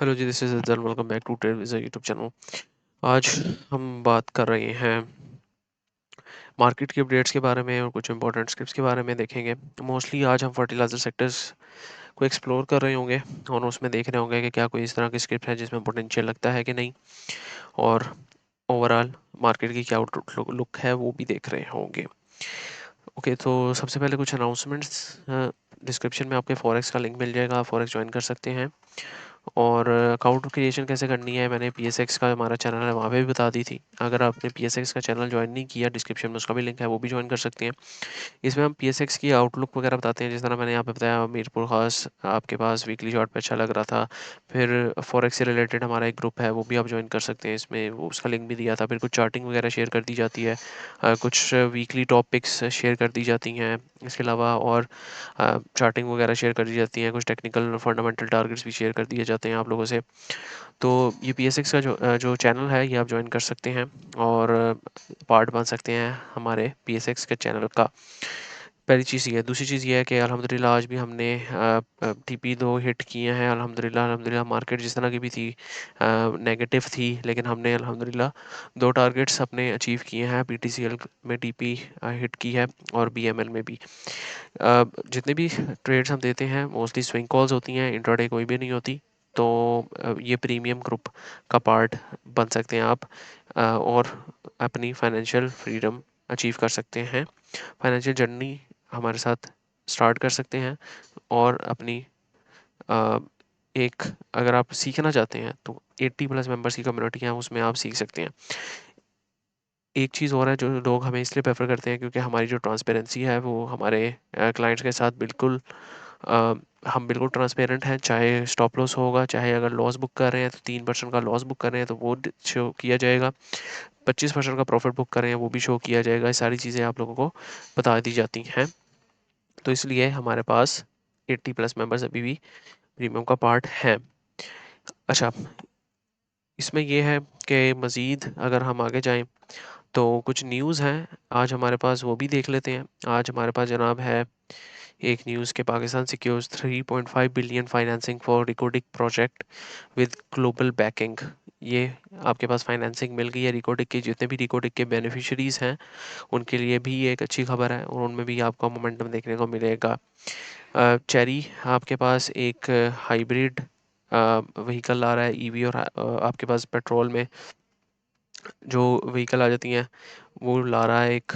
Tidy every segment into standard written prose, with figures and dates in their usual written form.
Hello ji, this is Azhar, welcome back to trade wiz YouTube channel. आज हम बात कर रहे हैं मार्केट की अपडेट्स के बारे में और कुछ इंपॉर्टेंट स्क्रिप्ट्स के बारे में देखेंगे। मोस्टली आज हम फर्टिलाइज़र सेक्टर्स को एक्सप्लोर कर रहे होंगे और उसमें देख रहे होंगे कि क्या कोई इस तरह की स्क्रिप्ट है जिसमें पोटेंशियल लगता है कि नहीं, और ओवरऑल मार्केट की क्या आउटलुक लुक है वो भी देख रहे होंगे। ओके, तो सबसे पहले कुछ अनाउंसमेंट्स। डिस्क्रिप्शन में आपके फॉरेक्स का लिंक मिल जाएगा, आप फॉरेक्स ज्वाइन कर सकते हैं। और अकाउंट क्रिएशन कैसे करनी है, मैंने पीएसएक्स का हमारा चैनल है वहाँ पे भी बता दी थी। अगर आपने पीएसएक्स का चैनल ज्वाइन नहीं किया, डिस्क्रिप्शन में उसका भी लिंक है, वो भी ज्वाइन कर सकते हैं। इसमें हम पीएसएक्स की आउटलुक वगैरह बताते हैं, जिस तरह मैंने यहाँ पे बताया मीरपुर खास आपके पास वीकली चार्ट पे अच्छा लग रहा था। फिर फॉरेक्स से रिलेटेड हमारा एक ग्रुप है, वो भी आप ज्वाइन कर सकते हैं, इसमें वो उसका लिंक भी दिया था। फिर कुछ चार्टिंग वगैरह शेयर कर दी जाती है, कुछ वीकली टॉपिक्स शेयर कर दी जाती हैं। इसके अलावा और चार्टिंग वगैरह शेयर कर दी जाती हैं, कुछ टेक्निकल फंडामेंटल टारगेट्स भी शेयर कर दिए जाते हैं आप लोगों से। तो ये पीएसएक्स का जो चैनल है ये आप ज्वाइन कर सकते हैं और पार्ट बन सकते हैं हमारे पीएसएक्स के चैनल का। पहली चीज़ ये है। दूसरी चीज़ ये है कि अल्हम्दुलिल्लाह आज भी हमने टीपी 2 हिट किए हैं। अल्हम्दुलिल्लाह अल्हम्दुलिल्लाह मार्केट जिस तरह की भी थी, नेगेटिव थी, लेकिन हमने अल्हम्दुलिल्लाह 2 टारगेट्स अपने अचीव किए हैं। पीटीसीएल में टीपी हिट की है और बीएमएल में भी। जितने भी ट्रेड्स हम देते हैं मोस्टली स्विंग कॉल्स होती हैं, इंट्राडे कोई भी नहीं होती। तो ये प्रीमियम ग्रुप का पार्ट बन सकते हैं आप, और अपनी फाइनेंशियल फ्रीडम अचीव कर सकते हैं। फाइनेंशियल जर्नी हमारे साथ स्टार्ट कर सकते हैं और अपनी अ, एक अगर आप सीखना चाहते हैं तो 80 प्लस मेंबर्स की कम्युनिटी है, उसमें आप सीख सकते हैं। एक चीज़ और है जो लोग हमें इसलिए प्रेफर करते हैं क्योंकि हमारी जो ट्रांसपेरेंसी है वो हमारे क्लाइंट्स के साथ बिल्कुल अ, हम बिल्कुल ट्रांसपेरेंट हैं। चाहे स्टॉप लॉस होगा, चाहे अगर लॉस बुक कर रहे हैं तो 3% का लॉस बुक कर रहे हैं तो वो शो किया जाएगा, 25% का प्रॉफिट बुक कर रहे हैं वो भी शो किया जाएगा। ये सारी चीज़ें आप लोगों को बता दी जाती हैं। तो इसलिए हमारे पास 80 प्लस मेंबर्स अभी भी प्रीमियम का पार्ट है। अच्छा, इसमें ये है कि मज़ीद अगर हम आगे जाएँ तो कुछ न्यूज़ हैं आज हमारे पास, वो भी देख लेते हैं। आज हमारे पास जनाब है एक न्यूज़ के Pakistan secures 3.5 billion financing for Reko Diq project with global backing. ये आपके पास फाइनेंसिंग मिल गई है रिकोडिक के, जितने भी रिकोडिक के बेनिफिशरीज हैं उनके लिए भी ये एक अच्छी खबर है और उनमें भी आपको मोमेंटम देखने को मिलेगा। चेरी आपके पास एक हाइब्रिड व्हीकल आ रहा है, ईवी, और आपके पास पेट्रोल में जो व्हीकल आ जाती हैं वो ला रहा है एक।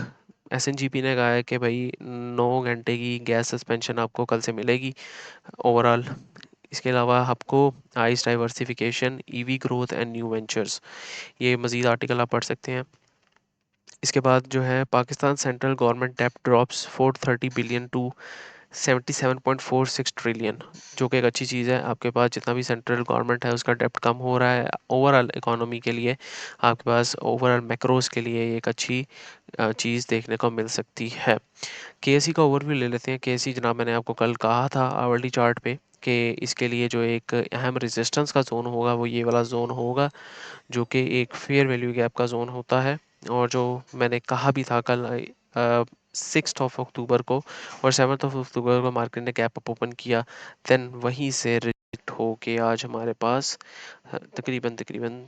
एसएनजीपी ने कहा है कि भाई 9 घंटे की गैस सस्पेंशन आपको कल से मिलेगी ओवरऑल। इसके अलावा आपको ice diversification, EV growth and new ventures, ये मज़ीद आर्टिकल आप पढ़ सकते हैं। इसके बाद जो है पाकिस्तान सेंट्रल गवर्नमेंट डेब्ट ड्रॉप्स 430 बिलियन टू 77.46 ट्रिलियन, जो कि एक अच्छी चीज़ है। आपके पास जितना भी सेंट्रल गवर्नमेंट है उसका डेब्ट कम हो रहा है ओवरऑल इकोनॉमी के लिए, आपके पास ओवरऑल मैक्रोस के लिए ये एक अच्छी चीज़ देखने को मिल सकती है। केएससी का ओवरव्यू ले लेते हैं। केएससी जनाब मैंने आपको कल कहा था आवरली चार्ट पे कि इसके लिए जो एक अहम रेजिस्टेंस का जोन होगा वो ये वाला जोन होगा, जो कि एक फेयर वैल्यू गैप का जोन होता है। और जो मैंने कहा भी था कल 6 अक्टूबर को और 7 अक्टूबर को मार्केट ने गैप अप ओपन किया, देन वहीं से रिजेक्ट होके आज हमारे पास तकरीबन तकरीबन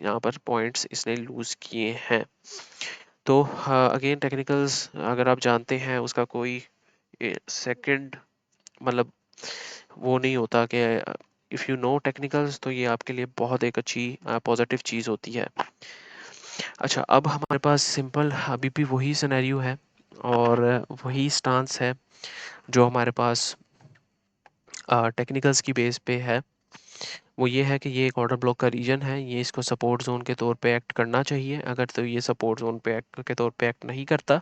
यहाँ पर पॉइंट्स इसने लूज़ किए हैं। तो अगेन टेक्निकल्स अगर आप जानते हैं उसका कोई सेकंड मतलब वो नहीं होता कि इफ़ यू नो टेक्निकल्स तो ये आपके लिए बहुत एक अच्छी पॉजिटिव चीज़ होती है। अच्छा, अब हमारे पास सिंपल अभी भी वही सिनेरियो है और वही स्टांस है जो हमारे पास टेक्निकल्स की बेस पे है। वो ये है कि ये एक ऑर्डर ब्लॉक का रीजन है, ये इसको सपोर्ट जोन के तौर पे एक्ट करना चाहिए। अगर तो ये सपोर्ट जोन पे एक्ट के तौर पे एक्ट नहीं करता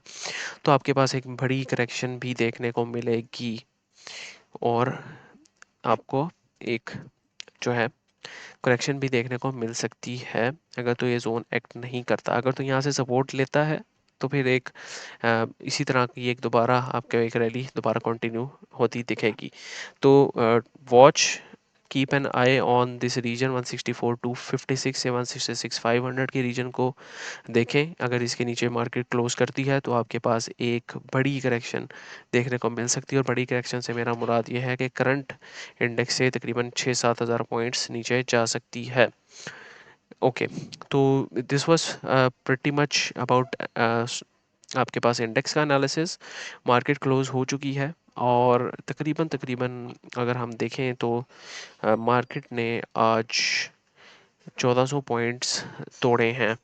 तो आपके पास एक बड़ी करेक्शन भी देखने को मिलेगी और आपको एक जो है करेक्शन भी देखने को मिल सकती है अगर तो ये जोन एक्ट नहीं करता। अगर तो यहाँ से सपोर्ट लेता है तो फिर एक इसी तरह की एक दोबारा आपके एक रैली दोबारा कंटिन्यू होती दिखेगी। तो watch keep an eye on this region 164 to 56 से 166 500 के रीजन को देखें। अगर इसके नीचे मार्केट क्लोज करती है तो आपके पास एक बड़ी करेक्शन देखने को मिल सकती है, और बड़ी करेक्शन से मेरा मुराद ये है कि करंट इंडेक्स से तकरीबन 6-7 हज़ार पॉइंट्स नीचे जा सकती है। ओके, तो this was pretty much about आपके पास इंडेक्स का एनालिसिस। मार्केट क्लोज हो चुकी है और तकरीबन तकरीबन अगर हम देखें तो मार्केट ने आज 1400 पॉइंट्स तोड़े हैं।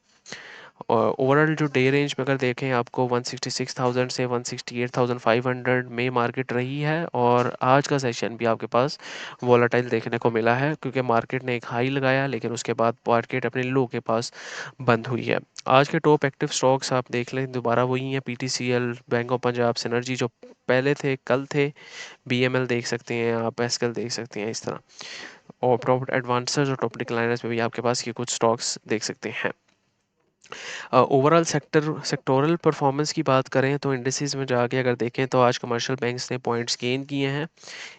और ओवरऑल जो डे रेंज में अगर देखें आपको 166,000 से 168,500 में मार्केट रही है, और आज का सेशन भी आपके पास वॉलेटाइल देखने को मिला है क्योंकि मार्केट ने एक हाई लगाया लेकिन उसके बाद मार्केट अपने लो के पास बंद हुई है। आज के टॉप एक्टिव स्टॉक्स आप देख लें दोबारा वही हैं, PTCL, bank of Punjab, synergy जो पहले थे कल थे, बीएमएल देख सकते हैं आप, एसकेल देख सकते हैं इस तरह, और प्रॉफिट एडवांसर्स और टॉप डिक्लाइनर्स में भी आपके पास ये कुछ स्टॉक्स देख सकते हैं। ओवरऑल सेक्टोरल परफॉर्मेंस की बात करें तो इंडिसेस में जाके अगर देखें तो आज कमर्शियल बैंक्स ने पॉइंट्स गेन किए हैं,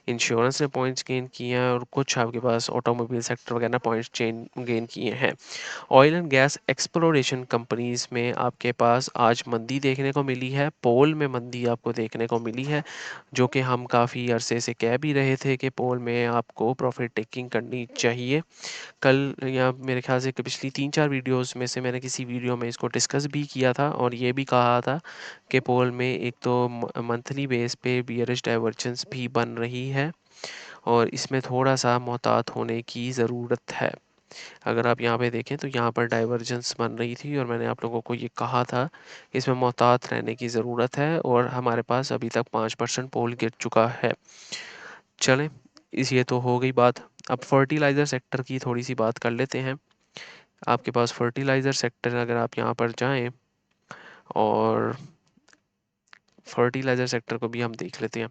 इंश्योरेंस ने पॉइंट्स गेन किए हैं, और कुछ आपके पास ऑटोमोबाइल सेक्टर वगैरह पॉइंट्स गेन किए हैं। Oil and gas exploration companies में आपके पास आज मंदी देखने को मिली है, पोल में मंदी आपको देखने को मिली है, जो कि हम काफ़ी अरसे से कह भी रहे थे कि पोल में आपको प्रॉफिट टेकिंग करनी चाहिए। कल या मेरे ख्याल से कि पिछली 3-4 वीडियोस में से मैंने किसी वीडियो में इसको डिस्कस भी किया था और ये भी कहा था कि पोल में एक तो मंथली बेस पे बियरिश डाइवर्जेंस भी बन रही है और इसमें थोड़ा सा मोहतात होने की ज़रूरत है। अगर आप यहाँ पे देखें तो यहाँ पर डाइवर्जेंस बन रही थी और मैंने आप लोगों को ये कहा था कि इसमें मोहतात रहने की ज़रूरत है, और हमारे पास अभी तक 5% पोल गिर चुका है। चलें, इस ये तो हो गई बात। अब फर्टिलाइज़र सेक्टर की थोड़ी सी बात कर लेते हैं। आपके पास फर्टिलाइज़र सेक्टर अगर आप यहाँ पर जाएं और फर्टिलाइज़र सेक्टर को भी हम देख लेते हैं,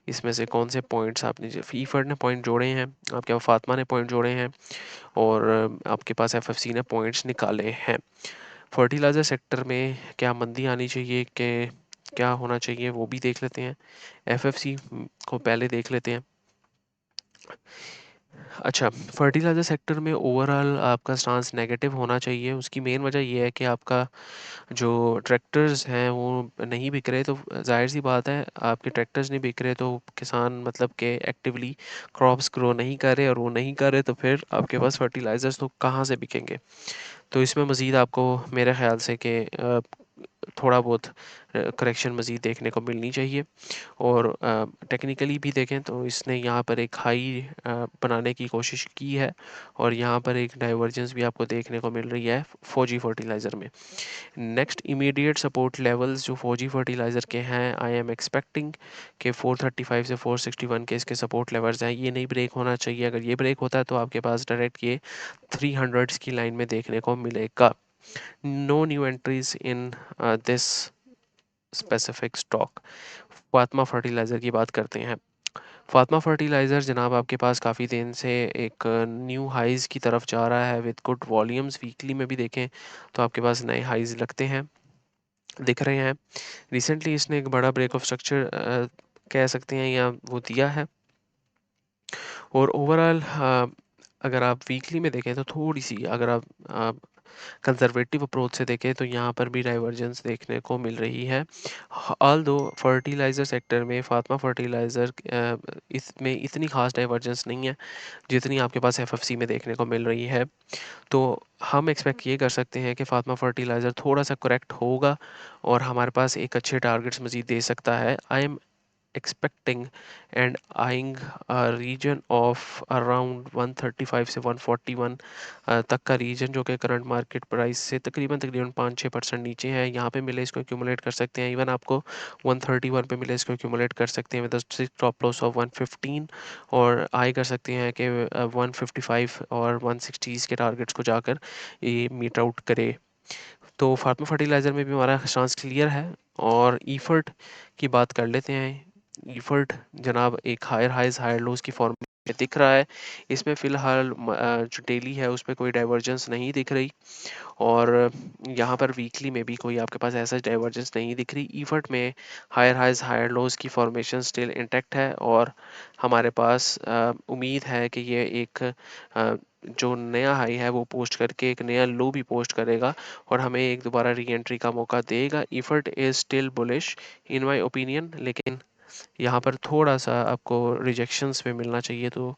इसमें से कौन से पॉइंट्स आपने फीफर्ड ने पॉइंट जोड़े हैं, आपके पास फातिमा ने पॉइंट जोड़े हैं, और आपके पास एफएफसी ने पॉइंट्स निकाले हैं। फर्टिलाइज़र सेक्टर में क्या मंदी आनी चाहिए, कि क्या होना चाहिए, वो भी देख लेते हैं। एफएफसी को पहले देख लेते हैं। अच्छा, फर्टिलाइज़र सेक्टर में ओवरऑल आपका स्टांस नेगेटिव होना चाहिए। उसकी मेन वजह ये है कि आपका जो ट्रैक्टर्स हैं वो नहीं बिक रहे, तो ज़ाहिर सी बात है आपके ट्रैक्टर्स नहीं बिक रहे तो किसान मतलब कि एक्टिवली क्रॉप्स ग्रो नहीं कर रहे, और वो नहीं कर रहे तो फिर आपके पास फर्टिलाइज़र्स तो कहाँ से बिकेंगे। तो इसमें मज़ीद आपको मेरे ख़्याल से कि थोड़ा बहुत करेक्शन मज़ीद देखने को मिलनी चाहिए। और टेक्निकली भी देखें तो इसने यहाँ पर एक हाई बनाने की कोशिश की है, और यहाँ पर एक डाइवर्जेंस भी आपको देखने को मिल रही है फौजी फर्टिलाइज़र में। नेक्स्ट इमीडिएट सपोर्ट लेवल्स जो फौजी फर्टिलाइज़र के हैं, आई एम एक्सपेक्टिंग कि 435 से 461 के इसके सपोर्ट लेवल्स हैं, ये नहीं ब्रेक होना चाहिए। अगर ये ब्रेक होता है तो आपके पास डायरेक्ट ये 300 की लाइन में देखने को मिलेगा। No new entries in this specific stock. Fatima fertilizer की बात करते हैं। फातिमा फर्टिलाइज़र जनाब आपके पास काफ़ी दिन से एक न्यू हाइज़ की तरफ जा रहा है विद गुड वॉल्यूम्स। वीकली में भी देखें तो आपके पास नए हाइज़ लगते हैं, दिख रहे हैं। रिसेंटली इसने एक बड़ा ब्रेक ऑफ स्ट्रक्चर कह सकते हैं या वो दिया है, और ओवरऑल अगर आप वीकली में देखें तो थोड़ी सी अगर आप कंजर्वेटिव अप्रोच से देखें तो यहाँ पर भी डाइवर्जेंस देखने को मिल रही है। ऑल दो फर्टिलाइज़र सेक्टर में फातिमा फर्टिलाइज़र इसमें इतनी खास डाइवर्जेंस नहीं है जितनी आपके पास एफएफसी में देखने को मिल रही है। तो हम एक्सपेक्ट ये कर सकते हैं कि फातिमा फर्टिलाइज़र थोड़ा सा करेक्ट होगा और हमारे पास एक अच्छे टारगेट्स मज़ीद दे सकता है। I am expecting and eyeing a region of around 135 से 141 तक का रीजन, जो कि करंट मार्केट प्राइस से तकरीबन तकरीबन 5-6% नीचे है। यहाँ पे मिले इसको एक्यूमुलेट कर सकते हैं। इवन आपको 131 पे मिले इसको एक्यूमुलेट कर सकते हैं विद स्टॉप लॉस ऑफ 115, और आई कर सकते हैं कि 155 और 160 के टारगेट्स को जाकर ये मीट आउट करे। तो फार्मा फर्टिलाइज़र में भी हमारा चांस क्लियर है। और ईफर्ट की बात कर लेते हैं। ईफर्ट जनाब एक हायर हाइज हायर लोज की फॉर्म दिख रहा है। इसमें फ़िलहाल जो डेली है उसमें कोई डाइवर्जेंस नहीं दिख रही, और यहाँ पर वीकली में भी कोई आपके पास ऐसा डाइवर्जेंस नहीं दिख रही। ईफर्ट में हायर हाइज हायर लोज की फॉर्मेशन स्टिल इंटैक्ट है, और हमारे पास उम्मीद है कि ये एक जो नया हाई है वो पोस्ट करके एक नया लो भी पोस्ट करेगा और हमें एक दोबारा री एंट्री का मौका देगा। Efert is still bullish in my opinion, लेकिन यहाँ पर थोड़ा-सा आपको रिजेक्शंस में मिलना चाहिए, तो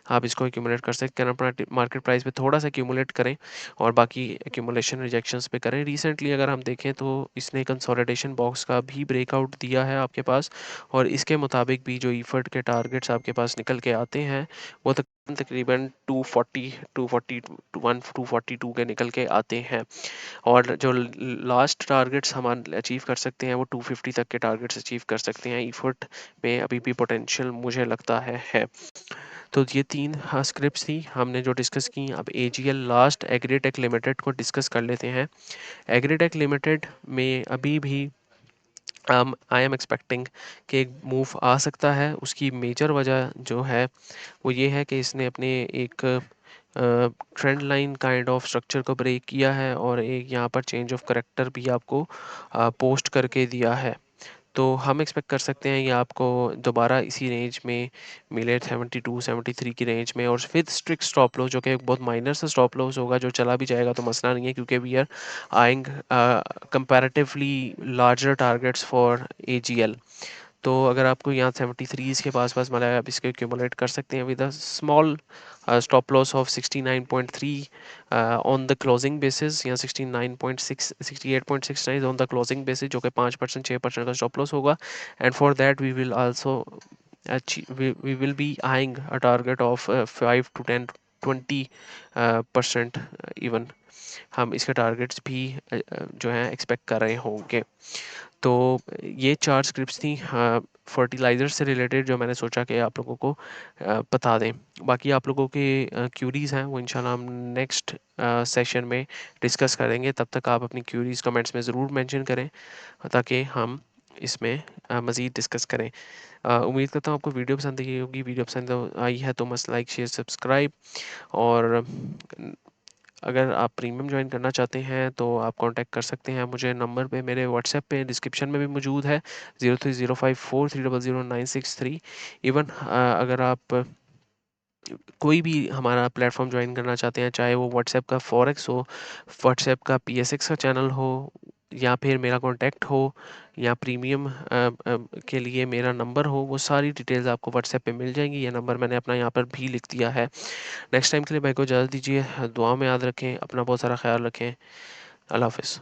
आप इसको एक्यूमुलेट कर सकते हैं। अपना मार्केट प्राइस पे थोड़ा-सा एक्यूमुलेट करें और बाकी एक्यूमुलेशन रिजेक्शंस पे करें। रिसेंटली अगर हम देखें तो इसने कंसोलिडेशन बॉक्स का भी ब्रेकआउट दिया है आपके पास, और इसके मुताबिक भी जो ईफर्ट के टारगेट्स आपके पास निकल के आते हैं वो तकरीबन 240 240 242 के निकल के आते हैं, और जो लास्ट टारगेट्स हम अचीव कर सकते हैं वो 250 तक के टारगेट्स अचीव कर सकते हैं। ईफर्ट में अभी भी पोटेंशियल मुझे लगता है। तो ये 3 स्क्रिप्ट्स थी हमने जो डिस्कस की। अब एजीएल लास्ट एग्रीटेक लिमिटेड को डिस्कस कर लेते हैं। एग्रीटेक लिमिटेड में अभी भी आई एम एक्सपेक्टिंग कि एक मूव आ सकता है। उसकी मेजर वजह जो है वो ये है कि इसने अपने एक trend line kind of structure को ब्रेक किया है, और एक यहाँ पर चेंज ऑफ करेक्टर भी आपको पोस्ट करके दिया है। तो हम एक्सपेक्ट कर सकते हैं ये आपको दोबारा इसी रेंज में मिले, 72-73 की रेंज में, और फिर स्ट्रिक्ट स्टॉप लॉस जो कि एक बहुत माइनर सा स्टॉप लॉस होगा जो चला भी जाएगा तो मसला नहीं है, क्योंकि we are eyeing comparatively larger targets for AGL. तो अगर आपको यहाँ 73 के पास मिला है, आप इसको एक्यूमुलेट कर सकते हैं with a small stop loss of 69.3 on the closing basis, या 69.6 68.69 ऑन द क्लोजिंग बेसिस, जो कि 5% 6% का स्टॉप लॉस होगा। And for that we will also we will be eyeing a target of 5 to 10 20 percent even, हम इसके targets भी जो हैं एक्सपेक्ट कर रहे होंगे। तो ये 4 स्क्रिप्ट्स थी फर्टिलाइज़र से रिलेटेड जो मैंने सोचा कि आप लोगों को बता दें। बाकी आप लोगों के क्यूरीज़ हैं वो इंशाल्लाह हम नेक्स्ट सेशन में डिस्कस करेंगे। तब तक आप अपनी क्यूरीज़ कमेंट्स में ज़रूर मेंशन करें ताकि हम इसमें मज़ीद डिस्कस करें। उम्मीद करता हूँ आपको वीडियो पसंद आई होगी। वीडियो पसंद आई है तो मस्ट लाइक शेयर सब्सक्राइब, और अगर आप प्रीमियम ज्वाइन करना चाहते हैं तो आप कांटेक्ट कर सकते हैं मुझे नंबर पे, मेरे व्हाट्सएप पे डिस्क्रिप्शन में भी मौजूद है 030543000963। इवन अगर आप कोई भी हमारा प्लेटफॉर्म ज्वाइन करना चाहते हैं, चाहे वो व्हाट्सएप का फॉरेक्स हो, व्हाट्सएप का पीएसएक्स का चैनल हो, या फिर मेरा कांटेक्ट हो, या प्रीमियम के लिए मेरा नंबर हो, वो सारी डिटेल्स आपको व्हाट्सएप पे मिल जाएंगी। ये नंबर मैंने अपना यहाँ पर भी लिख दिया है। नेक्स्ट टाइम के लिए भाई को इजाज़त दीजिए। दुआ में याद रखें, अपना बहुत सारा ख्याल रखें। अल्लाह हाफ़िज़।